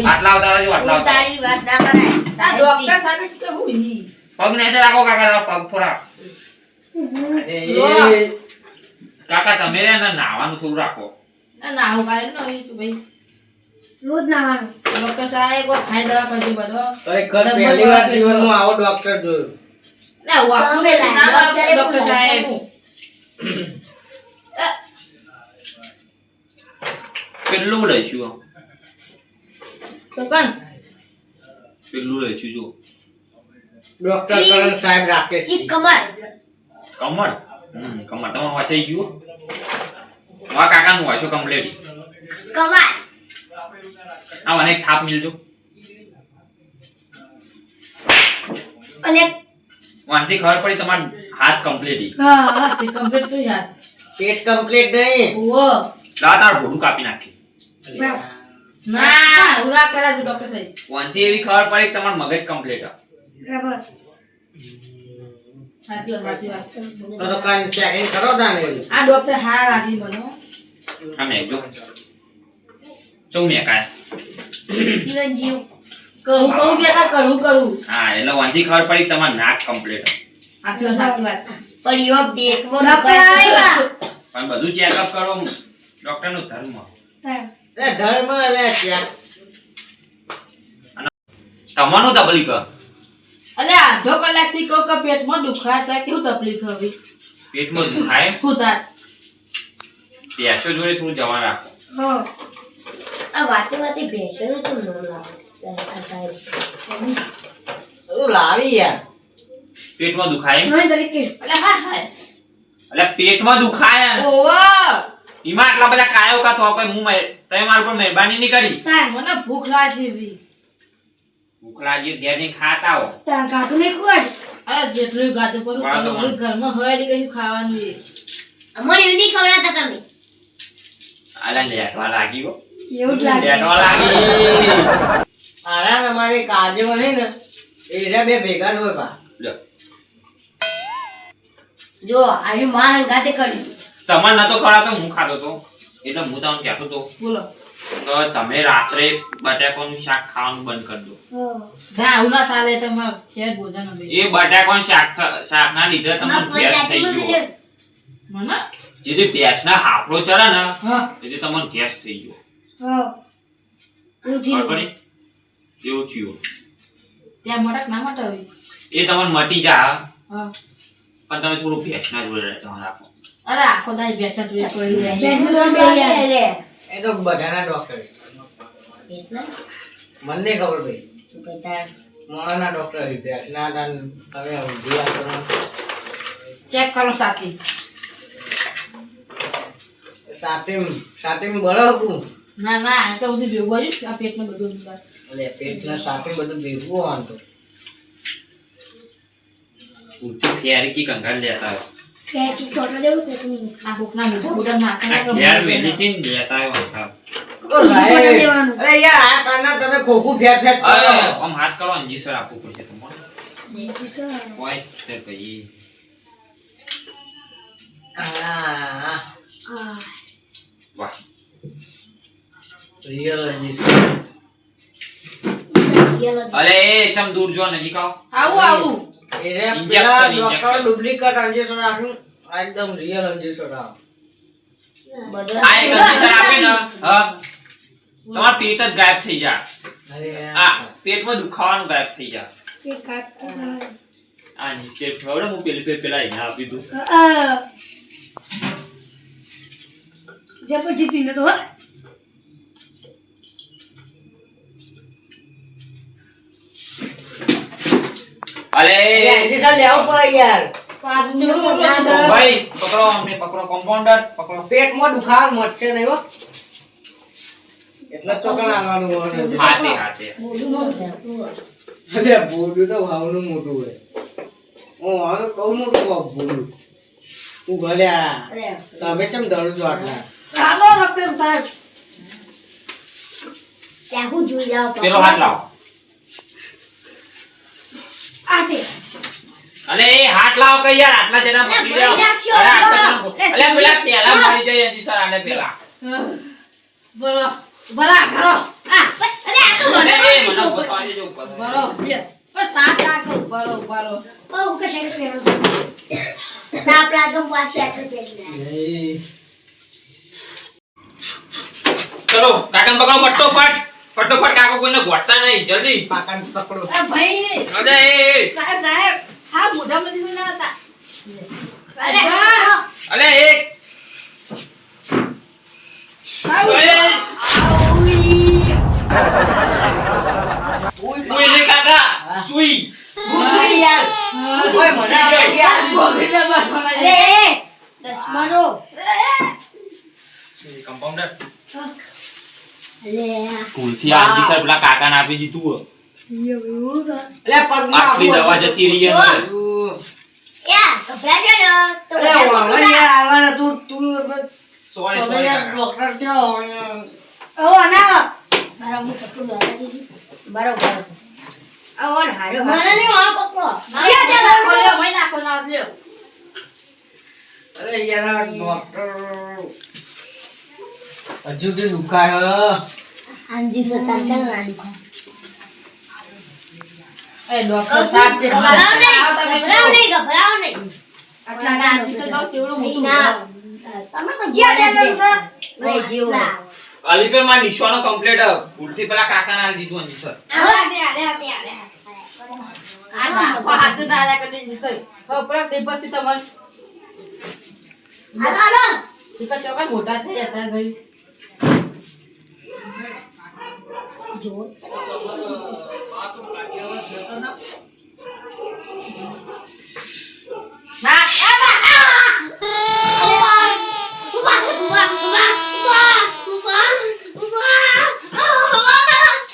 આટલા ઉતારા જો આટલા તારી વાત ના કરાય ડોક્ટર સાહેબ શું કે હું ઈ પગ ને રાખો કાકા પગ થોડા કાકા તમે રે નાવાનું થોડું રાખો ના હું કાલે ન હોય તો ભાઈ રોજ નાવાનું ડોક્ટર સાહેબ કો ખાઈ દવા કરજો બધો ખરેખર પહેલી વાર જીવનમાં આવો ડોક્ટર જોયો. ના વાકુ મે ના ડોક્ટર સાહેબ કેટલું લઈશું તો કન કેટલું લઈશું જો ડોક્ટર કરણ સાહેબ રાખે છે. કમર કમર કમર તમારું વાંચાઈ ગયું વા કાકાનું વાંચો કમ્પ્લીટ કમર આ મને એક થાપ મિલજો અને વાંચી ખબર પડી તમારો હાથ કમ્પ્લીટ હા તે કમ્પ્લીટ તો યાર પેટ કમ્પ્લીટ નહીં. ઓ તાર ભોડું કાપી નાખી ના ઉરા કરા ડોક્ટર સાહેબ વાંચી એવી ખબર પડી તમારું મગજ કમ્પ્લીટ બરાબર સાચી વાત તો કાન ચેકિંગ કરો તાને. આ ડોક્ટર હાર રાખી મને આ મેં જો ચૌ મેં કાય ચિરંજીવ કરું બેટા કરું હા એટલે વાંચી ખબર પડી તમારું નાક કમ્પ્લીટ સાચી વાત પડ્યો પેટમાં પણ બધું ચેકઅપ કરો ડોક્ટર નું ધર્મ એ ધર્મ લે ચેક તમારું તકલીફ અલે અડધો કલાકથી કહું કે પેટમાં દુખાય તો કેવું તકલીફ હવે પેટમાં દુખાય ખુદા પેશો જોડે થોડું જવા રાખો આ વાતે વાતે ભેંસોનું તો નામ લાવે આ સાહેબ તું લાવી યાર. પેટમાં દુખાય મને તરીકે અલે હા એટલે પેટમાં દુખાય ઓવા એમાં આટલા બધા કાયો કા તો કોઈ મું તમે મારા ઉપર મહેરબાની નહીં કરી મને ભૂખ લાગી એવી ભૂખલાજી ઘેર ની ખાતા હો તાર કાટું નહીં ખવાય અરે જેટલું ગાતું પર ઘરમાં હવાડી કશું ખાવાનું એ અમારે એવું નહીં ખવડાવતા તમે આલા લેટવા લાગી હો એવું જ લાગે લેટવા લાગી આરા અમારી કાજુ નહીં ને એરા બે ભેગા જ હોય પા. લ્યો. જો આજે માર ગાતે કરી તમાર નતો ખવડાવતો હું ખાતો તો એટલે હું તમને કહેતો તો બોલો તો તમે રાત્રે બટાકાનું શાક ખાવાનું બંધ કરી દો ના આવું ના ચાલે તમારે ફેર ભોજન હવે એ બટાકાનું શાક ના લીધે તમને ગેસ થઈ ગયો મને જેથી ગેસ ના હાફળો ચડે ને હા તેથી તમને ગેસ થઈ ગયો એવું ખબર પડી? એવું થયું ત્યાં મટક ના મટક હવે એ તમને મટી જા હા પણ તમે થોડું ભેંસ ના જોડે રાખો અરે આખો દાઈ બેઠા જોઈએ કોઈ લે એ તો બધાના ડોક્ટર ભેંસના મને નહીં ખબર ભાઈ. તું કહેતા મોણાના ડોક્ટર ભેંસના દાન તમે ઊંધી કરો. ચેક કરો સાથી સાતીમ બળકું ના ના આ તો બધું ભેગું આવ્યું છે આ પેટમાં બધું અંદર એટલે પેટના સાતી બધું ભેગું હોવાનું તો. ઊંચી ફેરી કી કંગાળ લેતા આવ્યો કે છોટા જેવું કે તું આ કોકના મોઢા મોઢા નાખે આ ઘેર વેલીથી ને લેતા આવ્યો હતા. ઓ ભાઈ, અરે યાર આ કાના તમે ખોખું ફેર ફેર કરો. અરે આમ હાથ કરો અંજી સર આપવું પડશે તમારે કોઈ તે કઈ આ વાહ રિયલ અંજી. અરે એ ચમ દૂર જો નજીક આવો આવું એરે Injection, પેલા injection. ડોક્ટર ડુપ્લિકેટ અંજીસર રાખ્યું આ એકદમ રિયલ અંજીસર આવ. આ એક અંજી સર આપે ને હા તમાર પેટ જ ગાયબ થઈ જાય અરે આ પેટમાં દુખાવાનું ગાયબ થઈ જાય કે કાટ આ નીચે થોડો હું પેલા એને આપી દઉં જબરજસ્તી ન તો અરે અંજીસર લેવું પડે યાર. ભાઈ પકડો અમને પકડો કમ્પાઉન્ડર પકડો પેટમાં દુખાવા મટશે નહીં હો. એટલે ચોકન આવવાનું હોય. હાથે હાથે અરે બોલું તો ભાવનું મોટું હોય. ઓ આનું બહુ મોટું બોલું. તું ભલ્યા તમે ચમ દરું છો આટલા. ત્યાં હું જોઈ જાવ પેલો હાથ લાવો આતે અલે એ હાથ લાવો કે યાર આટલા જણા પકડી જાઓ. અરે આટલા જણા અલે પેલા પેલા મરી જાય અંજી સર આને પેલા બરો બરા કરો આ અરે આ તો મને મને બતાવા દેજો ઉપર. બરો પણ તાપ રાખો બરો બરો બહુ કશે ફેરો તાપ લાગમ પાછી આટલું પેલી ચલો કાકાને પકડો ફટોફટ ફટોફટ કાકો કોઈને ગોઠતા નહીં જલ્દી પાકાને ચકડો એ ભાઈ અરે સાહેબ હા મોઢા મધી ના હતા અરે અરે એક સુઈ ને કાકા સુઈ ભૂસી યાર ઓય મને અરે દસમાનો કમ્પાઉન્ડર અલે ભૂલથી આજી સર પેલા કાકાને આપી દીધું લે પગમાં આટલી દવા જતી રહી છે અંદર. યા ગભરાશો ને તો અરે વાવા યાર આવવાના તું સોરી તમે સોરી યાર કાકા. ડોક્ટર છો ઓ ના મારા હું પકડું લાગા દીધી બરોબર આ ઓન હારો મને નહીં આ પકડો લ્યો મય નાખો ના લ્યો અરે યાર ડોક્ટર હજુ તે દુખાય આંજી સતાર કલ ના દીધા એ ડોક્ટર સાહેબ જે ગભરાવ નહીં આટલા નાની તો જો કેવડું મોટું ના તમે તો જ્યાં દેલું છે ભાઈ જીવો અલીપે માં નિશાનો કમ્પ્લીટ ભૂલથી પેલા કાકાને આપી દીધું અંજી સર આ ના હાથ ના આલા કરી દીસય ખબર દે પછી તમને હાલો ઠીક ચોકન મોટા થઈ જતા ગઈ જો ના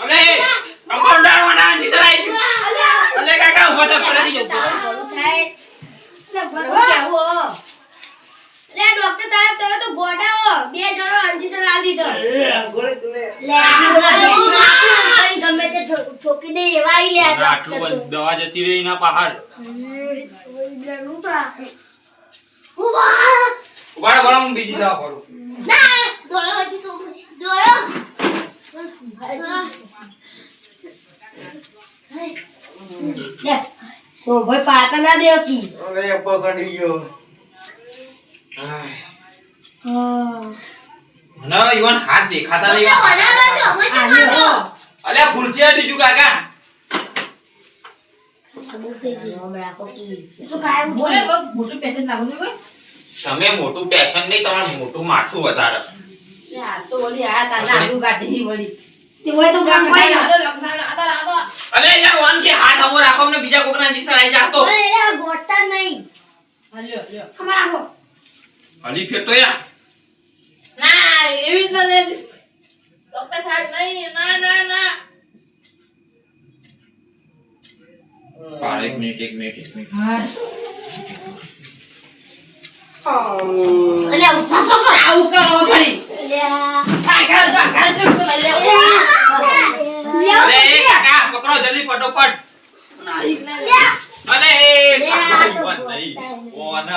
અરે કમ્પાઉન્ડર વાળા અંજી સર આવી ગયું. અલે કાકા ઉભા થા પડે દીજો ઠોકી દે એવા ઈ લે આટલું બધું દવા જતી રહી ના પહાડ ઉભા રહો હું બીજી દવા કરું સો ભાઈ પાતા ના દેવ કી અરે પકડી ગયો મને ઈવન હાથ દેખાતા નહીં અલે ભૂલથી આ દીધું કાકા બોલે મોટું પેશન્ટ લાગુ ને કોઈ તમે મોટું પેશન નહીં તમારું મોટું માથું વધારે આ તો વળી આ તાના આલુ કાઢી વળી અલે યાર વાન કે હાથ હમો રાખો અમને બીજા કોકના જીસર આવી જાતો લ્યો લ્યો હલી ફેર તો યાર ના એવી જ નથી ડોક્ટર સાહેબ નહીં ના પાડ એક મિનિટ હા આવું કરો ફરી આ કરો અરે એ કાકા પકડો જલ્દી ફટોફટ અલે એ કાકા ઈવન નહીં ઓન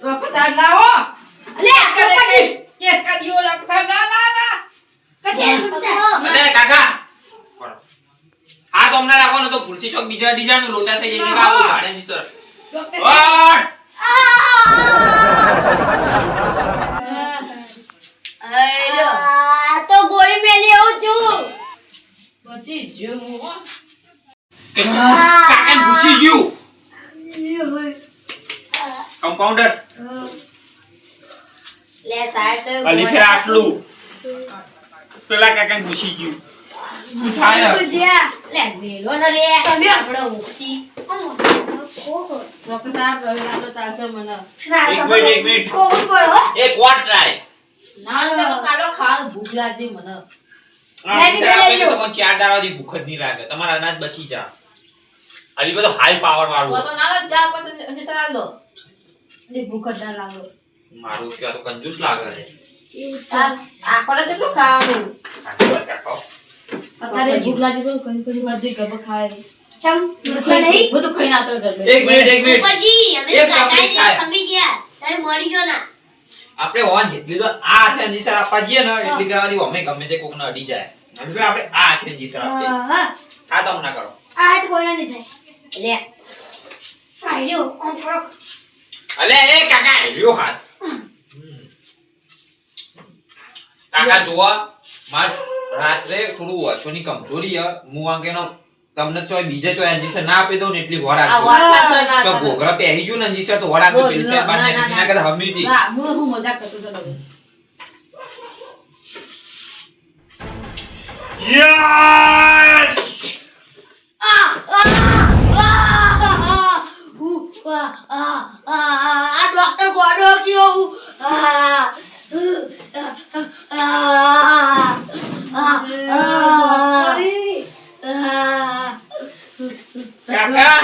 ડોક્ટર સાહેબ લાવો કેસ કા દિયો ડોક્ટર સાહેબ ના અલે કાકા હાથ હમણાં રાખો ને તો ભૂલથી ચોક બીજા ડિઝાઇન લોચા થઈ જાય કે આવું ગાડે ની સર ડોક્ટર તો ગોળી મેલી આવું છું પછી જો હું કાકા ઘૂસી ગયું કમ્પાઉન્ડર લે સાહેબ તો અલી ફેર આટલું પેલા કાકા ઘૂસી ગયું થાય લે મેલો ન લે તમે આપણો ઉખસી ડોક્ટર સાહેબ હવે લાલો ચાલતો મને એક મિનિટ એક વોટ ટ્રાય ના તો કાલો ખાવાનું ભૂખ લાગી મને તમને 4 દાડાથી ભૂખ જ નહીં લાગે તમારા અનાજ બચી જા અલી બધો હાઈ પાવર વાળું તો ના ચા પછી અંજે સરા લો ને ભૂખ જ ના લાગો મારું કે આ તો કંજૂસ લાગે છે ચાલ આ કોડે કેટલું ખાવાનું આટલી વાત કાકો અત્યારે ભૂખ લાગી તો કઈ કઈ બધી ગબ ખાય ચમ નહીં બધું ખાઈ નાતો ઘર એક મિનિટ ઉપરજી અમે એક કાકાઈ કપડી ખાય. સમજી ગયા તમે મળી ગયો ના આપણે ઓન જેટલી તો આ હાથે અંજીસર આપવા જઈએ ને એટલી કરવાથી અમે ગમે તે કોકને અડી જાય એટલે આપણે આ હાથે અંજીસર આપીએ હા આ તમ ના કરો આ તો કોઈ નહીં થાય લે આયો આ થોડો અલે એ કાકા લ્યો હાથ કાકા જોવા માર રાત્રે થોડું વર્ષોની કમજોરી છે હું વાંકેનો તમને ચોય બીજે ચોય અંજીસર ના આપી દઉં ને એટલી વર આ આપજો વાત તો ના તો કરે. ઘોઘરા પહેરી ગયું ને અંજીસર તો વર આપજો પેલી સાહેબ બાને ના કરે હમીથી ના, હું મજાક કરતો હતો હવે. આ ડોક્ટર ગોડો કયો કાકા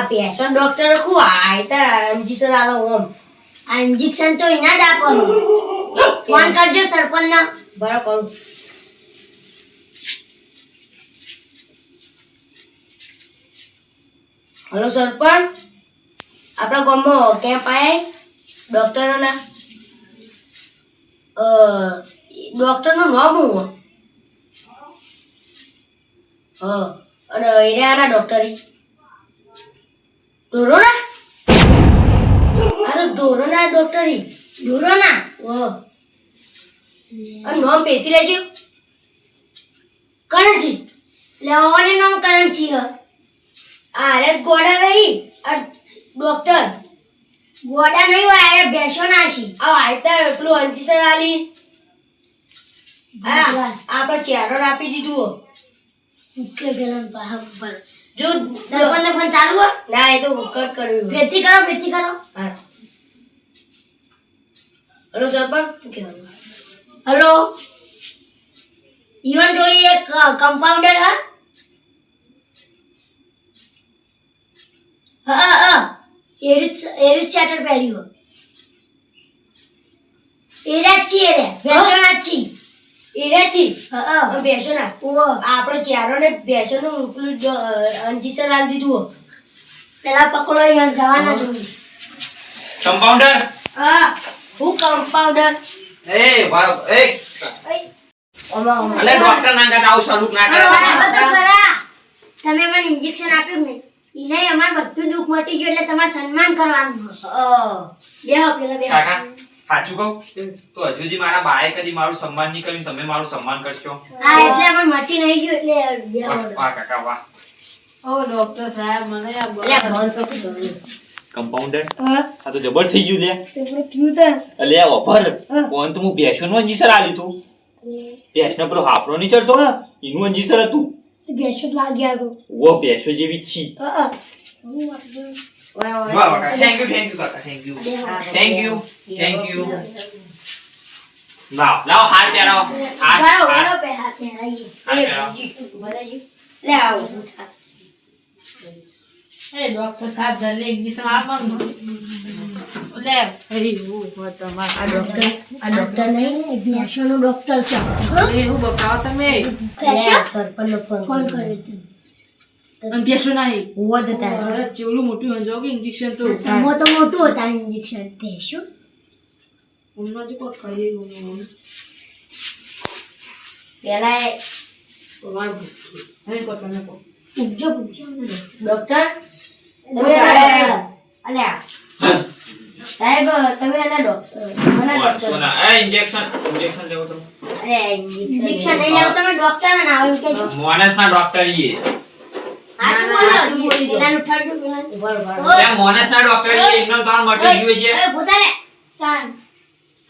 પેશન્ટ ડોક્ટર ખું આયતા ઇન્જેક્શન આલો ઓમ આ ઇન્જેક્શન તો એના જ આપવાનું ફોન કરજો સરપંચ ના બરાબર કરું હલો સરપંચ આપણા ગામમાં કેમ્પ આયા ડોક્ટરોના ડોક્ટરનું નામ હું અને એરિયાના ડોક્ટરી ડોરોના અરે ડોરોના ડોક્ટરી ડોરોના અને નામ પેથી લેજો કરણસી લેવાને નામ કરણસી અરે ગોડા રહી ડોક્ટર ગોડા નહીં હોય અરે બેસો નાશી આ આયતા પેલું અંજીસર આલી હા આપણે ચેરો આપી દીધું કે ગલન બહાર જો સરપંચ ને ફોન ચાલુ હોય ના એ તો કટ કર્યું ફેરથી કરો હા હેલો સરપંચ હેલો ઈવન જોડી એક કમ્પાઉન્ડર હા એરિચ ચાર્ટર પહેર્યું એરાચી એરે બેસોનાચી એરાચી હા બેસોના ઓ આપણે ચારોને બેસોનું પેલું અંજીસર આલ દીધું પેલા પકડો ઈવન જવાના જોડી કમ્પાઉન્ડર હા હું કમ્પાઉન્ડર એ વાળો એ અલે ડોક્ટર ના ગાતા આવ સલુક ના કરે તમે મને ઇન્જેક્શન આપ્યું ને ઈને અમાર બધું દુખ મટી ગયું એટલે તમારે સન્માન કરવાનું બેહો પેલા બેહો કાકા સાચું કહું તો હજુ સુધી મારા બાએ કદી મારું સન્માન નહીં કર્યું તમે મારું સન્માન કરશો હા એટલે અમાર મટી નહીં ગયું એટલે બેહો વાહ કાકા વાહ ઓ ડોક્ટર સાહેબ મને આ લે ફોન તો કીધું કમ્પાઉન્ડર હા આ તો જબર થઈ ગયું લે તો પણ તું તો અલે આ ઓફર કોણ તો હું બેસોનું અંજીસર આલી તું બેસનો પેલો હાફરો નહીં ચડતો એનું અંજીસર હતું બેસો લાગ્યા તો વો બેસો જેવી છી હા વાહ વાહ થેન્ક યુ કાકા થેન્ક યુ લાવ હાર પહેરાવો બરાબર પે હાથ ને આઈએ હા, બરાજી લે આવો એ ડોક્ટર સાહેબ જલ્દી ઇન્જેક્શન આપવાનું લે એ હું તમાર આ ડોક્ટર નહીં બેસોનો ડોક્ટર છે એવું બતાવો તમે સરપંચનો ફોન કર્યો હતો અને બેસો નહીં હોવા જતા અરે ચેવલું મોટું હંજો કે ઇન્જેક્શન તો મો તો મોટું હતા ઇન્જેક્શન બેસો ઉનમાં જે કોઈ ખાઈ ગયું પેલા તમાર હે કો તમે કો પૂછજો ડોક્ટર તમે અલ્યા સાહેબ તમે આના ડોક્ટર મને ડોક્ટર સોના એ ઇન્જેક્શન લેવો તો અરે ઇન્જેક્શન નહીં લેવો તમે ડોક્ટર ના આવું કે મોનસના ડોક્ટર ઈએ હાચું બોલો પેલાનું ઠાડજો પેલાનું ઉભર ત્યાં મોનસના ડોક્ટર ઈએ એમનો તાણ મટી ગયું છે ઓય ભૂતા લે તાન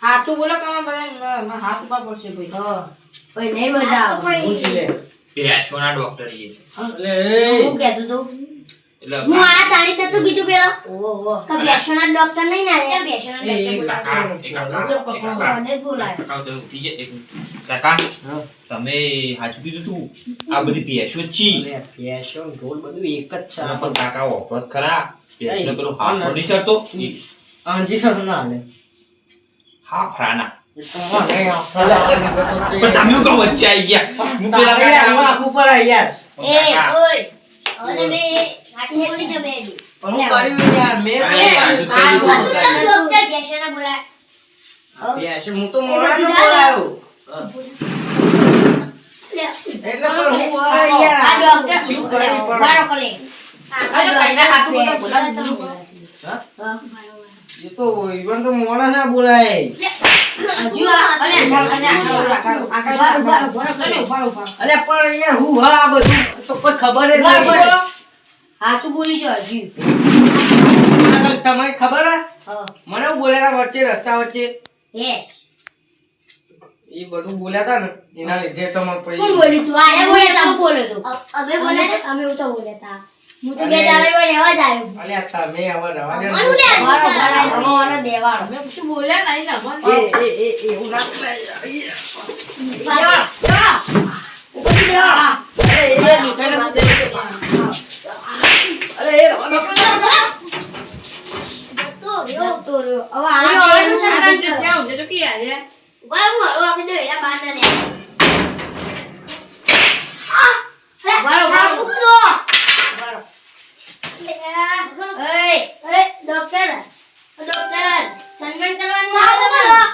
હાચું બોલો કે મને હાથ ઉપર પડશે ભાઈ ઓય નહીં બજાવ પૂછી લે બેસોના ડોક્ટર ઈએ અલે હું કહેતો તો એટલે હું આ તાણી તો તું કીધું પેલો ઓહો તો બેસોના ડોક્ટર નહીં ના રે બેસોના એ ડોક્ટર કાકા મને જ બોલાય કાકા તો ઉઠી જાય એક મિનિટ. કાકા તમે હાચું કીધું તું આ બધી ભેંસો જ છી અલે પેશો ઢોલ બધું એક જ છે પણ કાકા ઓફર ખરા ભેંસનો પેલો હાફરો નહીં ચડતો અંજીસર ના હાલે હાફરાના એ તો મને આપણા પણ તમે હું કહો વચ્ચે આવી ગયા હું પેલા યાર હું આખું પર યાર ઓય હવે બે હાથી પડી જ બે પણ હું કર્યું યાર મેં અરે યાર, કર્યું. આ આ તો ચમ ડોક્ટર બેસોના બોલાય બેસે હું તો મોડા નો બોલાયો એટલે પણ હું યાર આ ડોક્ટર શું કરી પણ બારો કોલે અરે પહેલા હાથ બોલા બોલા હા? એ તો ઈવન તો મોડા ના બોલાય હજુ અને અલે પણ યાર હું હા આ બધું તો કોઈ ખબર જ નહીં હાચું બોલી જો હજુ તમને ખબર હે હા મને હું બોલ્યા હતા વચ્ચે રસ્તા વચ્ચે યસ એ બધું બોલ્યા હતા ને એના લીધે તમારે કોણ પછી બોલી તું આને બોલ્યા તા બોલે તું અમે બોલ્યા અમે તો બોલ્યા તા હું તો બે દાડે પર રહેવા જ આવ્યો અલ્યા તમે હવે રવા દે મારું લે અમારો દેવાળો મેં કશું બોલ્યા નહીં ને એ એવું ના થાય ઉપરથી દેવાળો અરે એ રવા દો. તો રહ્યો હવે આ જે દેવાનું છે જ્યાં ઊંઘે તો કે આજે બાબુ હરો આપી દે એલા બહાર ના લે બારો બારો બારો એ ડોક્ટર સન્માન કરવાનું આવે તમારો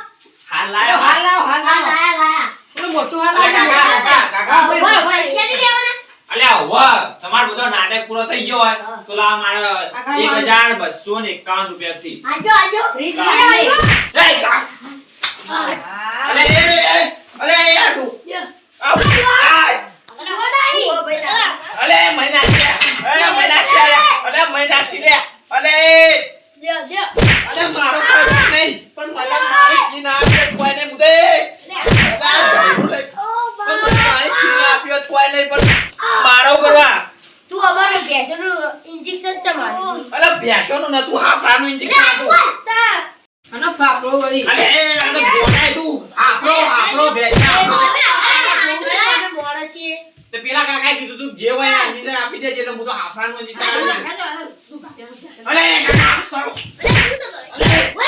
હાલ લાયો હાલ હા લાયા લાયા પેલું મોટું હાથ અરે કાકા કાકા કાકા બરાબર પૈસા નહીં લેવાના અલ્યા હોવા તમારો બધો નાટક પૂરો થઈ ગયો હોય તો લા મારે કાકા, 1251 રૂપિયા થી આજો આજો ફ્રીજ લાવી એ કાકા અરે અરે યાર તું ઓ બેટા અલે મહિના છે અલે મહિના છે અલે મહિના છે લે અલે દેવ દેવ અલે મારો કોઈ નહીં પણ મને મારી કી ના આપે કોઈ નહીં મુદે મારી કી ના આપ્યો કોઈ નહીં પણ મારો કરવા તું અમારો ભેંસોનું ઇન્જેક્શન ચમાડ્યું અલે ભેંસોનું નતું હાફરાનું ઇન્જેક્શન હતું આનો ફાફડો વળી અલે અલે બોલાય તું આપણો ભેંસા મોડા છીએ તે પેલા કાકાએ કીધું તું જે હોય ઇન્જેક્શન આપી દેજે એટલે હું તો હાફરાનું ઇન્જેક્શન આપી દઉં. અલે કાકા અલે